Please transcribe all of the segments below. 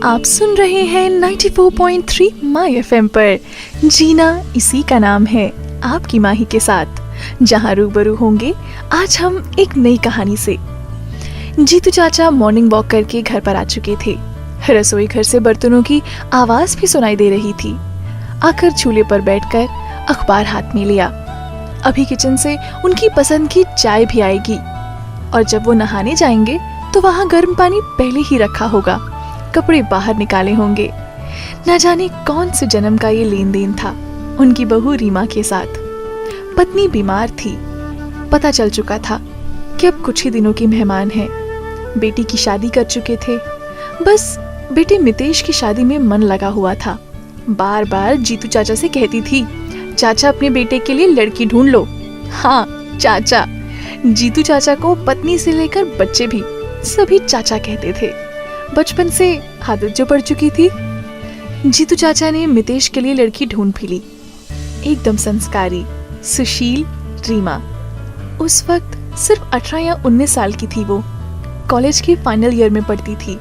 आप सुन रहे हैं 94.3 माई एफएम पर। जीना इसी का नाम है, आपकी माही के साथ, जहां रूबरू होंगे आज हम एक नई कहानी से। जीतू चाचा मॉर्निंग वॉक करके घर पर आ चुके थे। रसोई घर से बर्तनों की आवाज भी सुनाई दे रही थी। आकर चूल्हे पर बैठकर अखबार हाथ में लिया। अभी किचन से उनकी पसंद की चाय भी आएगी और जब वो नहाने जाएंगे तो वहाँ गर्म पानी पहले ही रखा होगा, कपड़े बाहर निकाले होंगे। न जाने कौन से जन्म का ये लेन देन था उनकी बहू रीमा के साथ। पत्नी बीमार थी, पता चल चुका था कि अब कुछ ही दिनों की मेहमान है। बेटी की शादी कर चुके थे, बस बेटे मितेश की शादी में मन लगा हुआ था। बार बार जीतू चाचा से कहती थी, चाचा अपने बेटे के लिए लड़की ढूंढ लो। हाँ चाचा। जीतू चाचा को पत्नी से लेकर बच्चे भी सभी चाचा कहते थे। बचपन से आदत जो पड़ चुकी थी। जीतू चाचा ने मितेश के लिए लड़की ढूंढ भी ली। एकदम संस्कारी, सुशील रीमा। उस वक्त सिर्फ 18 या 19 साल की थी वो। कॉलेज के फाइनल ईयर में पढ़ती थी।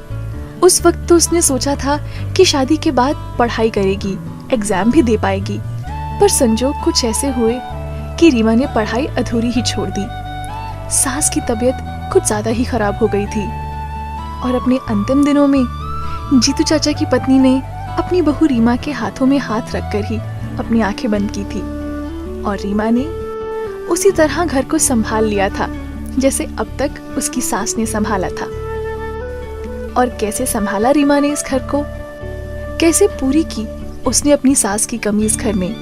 उस वक्त तो उसने सोचा था कि शादी के बाद पढ़ाई करेगी, एग्जाम भी दे पाएगी। पर संजोग कुछ ऐसे हुए कि रीमा ने पढ़ाई अधूरी ही छोड़ दी। सास की तबीयत कुछ ज्यादा ही खराब हो गई थी और अपने अंतिम दिनों में जीतू चाचा की पत्नी ने अपनी बहू रीमा के हाथों में हाथ रखकर ही अपनी आंखें बंद की थी। और रीमा ने उसी तरह घर को संभाल लिया था जैसे अब तक उसकी सास ने संभाला था। और कैसे संभाला रीमा ने इस घर को, कैसे पूरी की उसने अपनी सास की कमी इस घर में,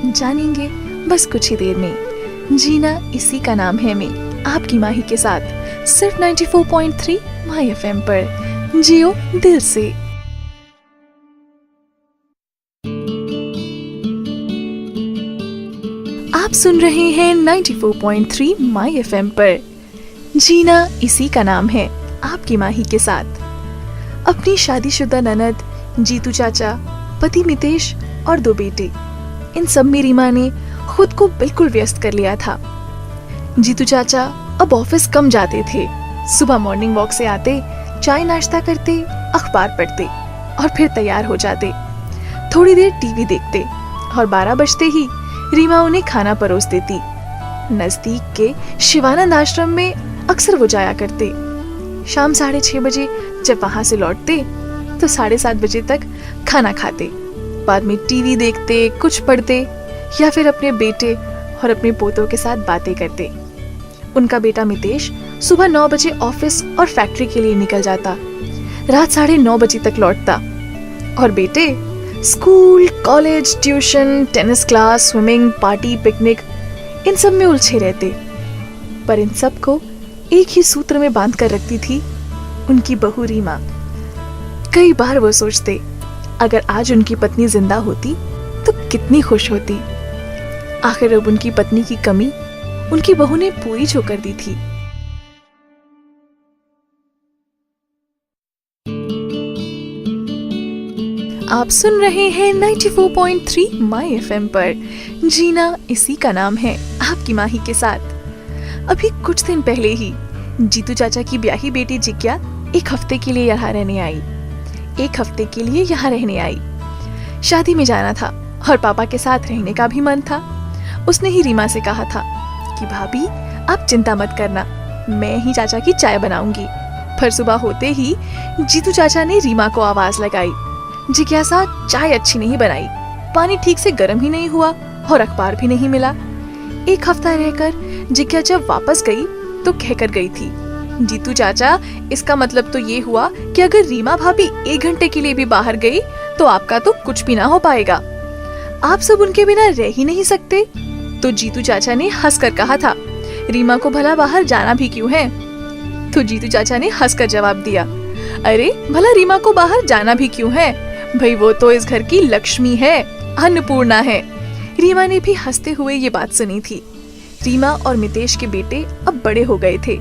जानेंगे बस कुछ ही देर में। जीना इसी का नाम है में, आपकी माही के साथ, सिर्फ 94.3 माई एफएम पर। जियो दिल से। आप सुन रहे हैं 94.3 माई एफएम पर। जीना इसी का नाम है, आपकी माही के साथ। अपनी शादीशुदा ननद, जीतू चाचा, पति मितेश और 2 बेटे, इन सब में रीमा ने खुद को बिल्कुल व्यस्त कर लिया था। जीतू चाचा अब ऑफिस कम जाते थे। सुबह मॉर्निंग वॉक से आते, चाय नाश्ता करते, अखबार पढ़ते और फिर तैयार हो जाते। थोड़ी देर टीवी देखते और 12 बजते ही रीमा उन्हें खाना परोस देती। नजदीक के शिवानंद आश्रम में अक्सर वो जाया करते। शाम 6:30 बजे जब वहां से लौटते तो 7:30 बजे तक खाना खाते। बाद में टीवी देखते, कुछ पढ़ते या फिर अपने बेटे और अपने पोतों के साथ बातें करते। उनका बेटा मितेश सुबह 9 बजे ऑफिस और फैक्ट्री के लिए निकल जाता, रात 9:30 बजे तक लौटता। और बेटे school, college, tuition, tennis class, swimming, party, picnic, इन सब में उलझे रहते। पर इन सब को एक ही सूत्र में बांध कर रखती थी उनकी बहू रीमा। कई बार वो सोचते, अगर आज उनकी पत्नी जिंदा होती तो कितनी खुश होती। आखिर अब उनकी पत्नी की कमी उनकी बहू ने पूरी जो कर दी थी। आप सुन रहे हैं 94.3 माई एफएम पर। जीना इसी का नाम है, आपकी माही के साथ। अभी कुछ दिन पहले ही जीतू चाचा की ब्याही बेटी जिज्ञा 1 हफ्ते के लिए यहाँ रहने आई। 1 हफ्ते के लिए यहाँ रहने आई। शादी में जाना था और पापा के साथ रहने का भी मन था। उसने ही रीमा से कहा था कि भाभी आप चिंता मत करना, मैं ही चाचा की चाय बनाऊंगी। पर सुबह होते ही जीतू चाचा ने रीमा को आवाज लगाई, जिज्ञासा चाय अच्छी नहीं बनाई, पानी ठीक से गर्म ही नहीं हुआ और अखबार भी नहीं मिला। 1 हफ्ता रहकर जिज्ञा जब वापस गई तो कहकर गई थी, जीतू चाचा इसका मतलब तो ये हुआ कि अगर रीमा भाभी 1 घंटे के लिए भी बाहर गई तो आपका तो कुछ भी ना हो पाएगा। आप सब उनके बिना रह ही नहीं सकते। तो जीतू चाचा ने हंसकर कहा था, रीमा को भला बाहर जाना भी क्यों है? तो जीतू चाचा ने हंसकर जवाब दिया, अरे भला रीमा को बाहर जाना भी क्यों है? भाई वो तो इस घर की लक्ष्मी है, अन्नपूर्णा है। रीमा ने भी हंसते हुए ये बात सुनी थी। रीमा और मितेश के बेटे अब बड़े हो गए थे।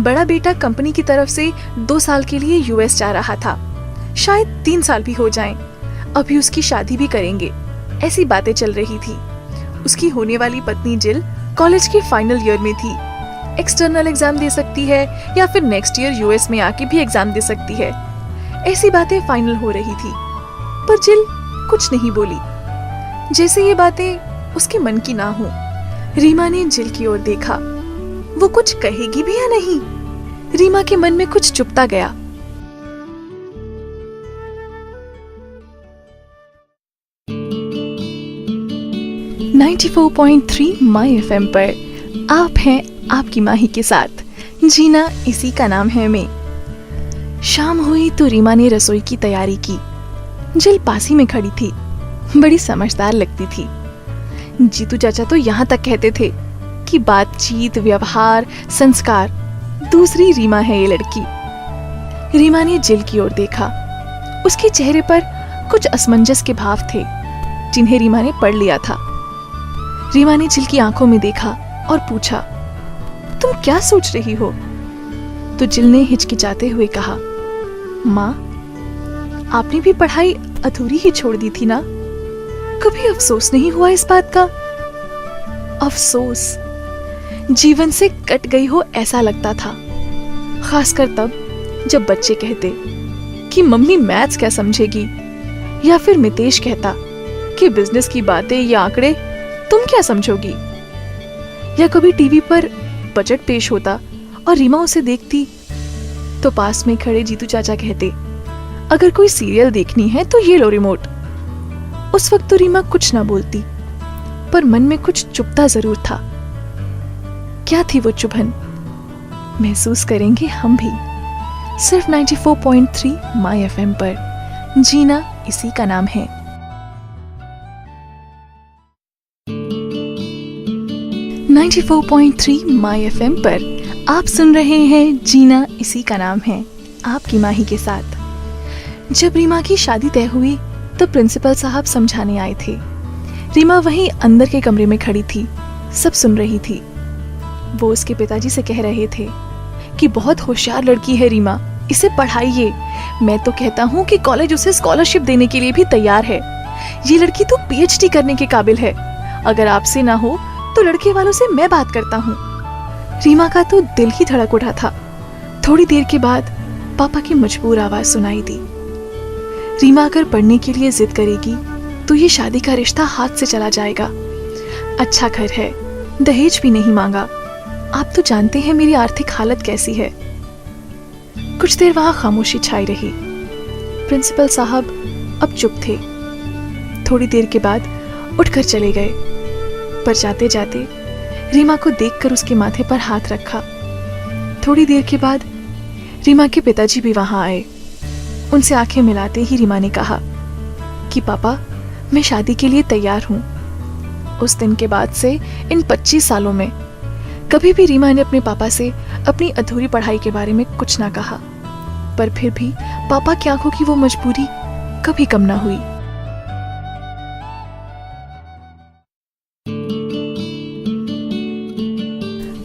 बड़ा बेटा कंपनी की तरफ से 2 साल के लिए यूएस जा रहा था, शायद 3 साल भी हो जाएं। अभी उसकी शादी भी करेंगे, ऐसी बातें चल रही थी। उसकी होने वाली पत्नी जिल कॉलेज के फाइनल ईयर में थी। एक्सटर्नल एग्जाम दे सकती है या फिर नेक्स्ट ईयर यूएस में आके भी एग्जाम दे सकती है। ऐसी बातें फाइनल हो रही थी, पर जिल कुछ नहीं बोली, जैसे ये बातें उसके मन की ना हो। रीमा ने जिल की ओर देखा, वो कुछ कहेगी भी या नहीं। रीमा के मन में कुछ चुपता गया। .3 माई एफएम पर आप हैं आपकी माही के साथ। जीना इसी का नाम है मैं। शाम हुई तो रीमा ने रसोई की तैयारी की। जिल पास ही में खड़ी थी, बड़ी समझदार लगती थी। जीतू चाचा तो यहाँ तक कहते थे कि बातचीत, व्यवहार, संस्कार दूसरी रीमा है ये लड़की। रीमा ने जिल की ओर देखा। उसके चेहरे पर कुछ असमंजस के भाव थे जिन्हें रीमा ने पढ़ लिया था। रीमा ने जिल की आंखों में देखा और पूछा, तुम क्या सोच रही हो? तो जिल ने हिचकिचाते हुए कहा, माँ, आपने भी पढ़ाई अधूरी ही छोड़ दी थी ना? कभी अफसोस नहीं हुआ इस बात का? अफसोस जीवन से कट गई हो ऐसा लगता था, खासकर तब जब बच्चे कहते कि मम्मी मैथ्स क्या समझेगी, या फिर मितेश कहता कि बिजनेस की बातें या आंकड़े तुम क्या समझोगी। या कभी टीवी पर बजट पेश होता और रीमा उसे देखती तो पास में खड़े जीतू चाचा कहते, अगर कोई सीरियल देखनी है तो ये लो रिमोट। उस वक्त तो रीमा कुछ ना बोलती, पर मन में कुछ चुभता जरूर था। क्या थी वो चुभन? महसूस करेंगे हम भी, सिर्फ 94.3 माई एफएम पर। जीना इसी का नाम है। .3 माई एफएम पर आप सुन रहे हैं जीना इसी का नाम है, आपकी माही के साथ। जब रीमा की शादी तय हुई तो प्रिंसिपल साहब समझाने आए थे। रीमा वहीं अंदर के कमरे में खड़ी थी, सब सुन रही थी। वो उसके पिताजी से कह रहे थे कि बहुत होशियार लड़की है रीमा, इसे पढ़ाइए। मैं तो कहता हूँ कि कॉलेज उसे स्कॉलरशिप देने के लिए भी तैयार है। ये लड़की तो पीएचडी करने के काबिल है। अगर आपसे ना हो तो लड़के वालों से मैं बात करता हूँ। रीमा का तो दिल ही धड़क उठा था। थोड़ी देर के बाद पापा की मजबूर आवाज सुनाई दी, रीमा अगर पढ़ने के लिए जिद करेगी तो ये शादी का रिश्ता हाथ से चला जाएगा। अच्छा घर है, दहेज भी नहीं मांगा। आप तो जानते हैं मेरी आर्थिक हालत कैसी है। कुछ देर वहां खामोशी छाई रही। प्रिंसिपल साहब अब चुप थे। थोड़ी देर के बाद उठकर चले गए, पर जाते जाते रीमा को देखकर उसके माथे पर हाथ रखा। थोड़ी देर के बाद रीमा के पिताजी भी वहां आए। उनसे आंखें मिलाते ही रीमा ने कहा कि पापा, मैं शादी के लिए तैयार हूं। उस दिन के बाद से इन 25 सालों में कभी भी रीमा ने अपने पापा से अपनी अधूरी पढ़ाई के बारे में कुछ ना कहा, पर फिर भी पापा की आंखों की वो मजबूरी कभी कम ना हुई।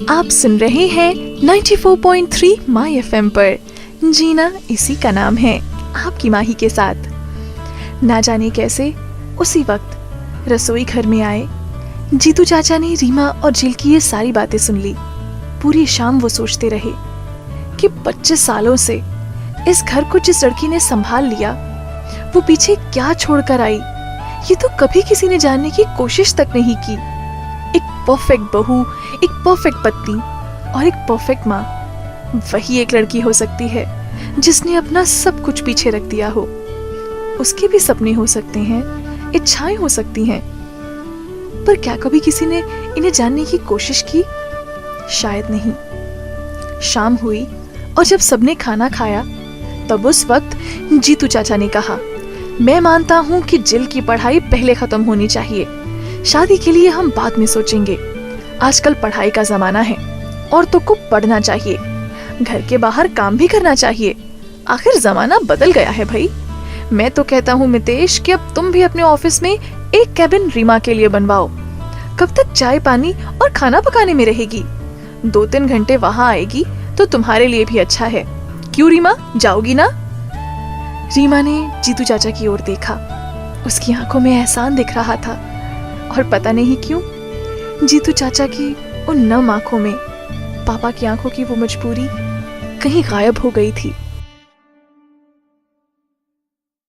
आप सुन रहे हैं 94.3 माई एफएम पर। जीना इसी का नाम है, आपकी माही के साथ। ना जाने कैसे उसी वक्त रसोई घर में आए। जीतू चाचा ने रीमा और जिल की ये सारी बातें सुन ली। पूरी शाम वो सोचते रहे कि 25 सालों से इस घर को जिस लड़की ने संभाल लिया, वो पीछे क्या छोड़कर आई, ये तो कभी किसी ने जानने की कोशिश तक नहीं की। एक परफेक्ट बहू, एक परफेक्ट पत्नी और एक परफेक्ट माँ, वही एक लड़की हो सकती है जिसने अपना सब कुछ पीछे रख दिया हो। उसके भी सपने हो सकते हैं, इच्छाएं हो सकती हैं, पर क्या कभी किसी ने इन्हें जानने की कोशिश की? शायद नहीं। शाम हुई और जब सबने खाना खाया तब उस वक्त जीतू चाचा ने कहा, मैं मानता हूँ कि जिल की पढ़ाई पहले खत्म होनी चाहिए। शादी के लिए हम बाद में सोचेंगे। आजकल पढ़ाई का जमाना है, औरतों को पढ़ना चाहिए, घर के बाहर काम भी करना चाहिए। आखिर जमाना बदल गया है भाई। मैं तो कहता हूँ मितेश कि अब तुम भी अपने ऑफिस में एक कैबिन रीमा के लिए बनवाओ। कब तक चाय पानी और खाना पकाने में रहेगी? 2-3 घंटे वहां आएगी तो तुम्हारे लिए भी अच्छा है। क्यों रीमा, जाओगी ना? रीमा ने जीतू चाचा की ओर देखा। उसकी आंखों में एहसान दिख रहा था, और पता नहीं क्यों जीतू चाचा की उन नम आंखों में पापा की आंखों की वो मजबूरी कहीं गायब हो गई थी।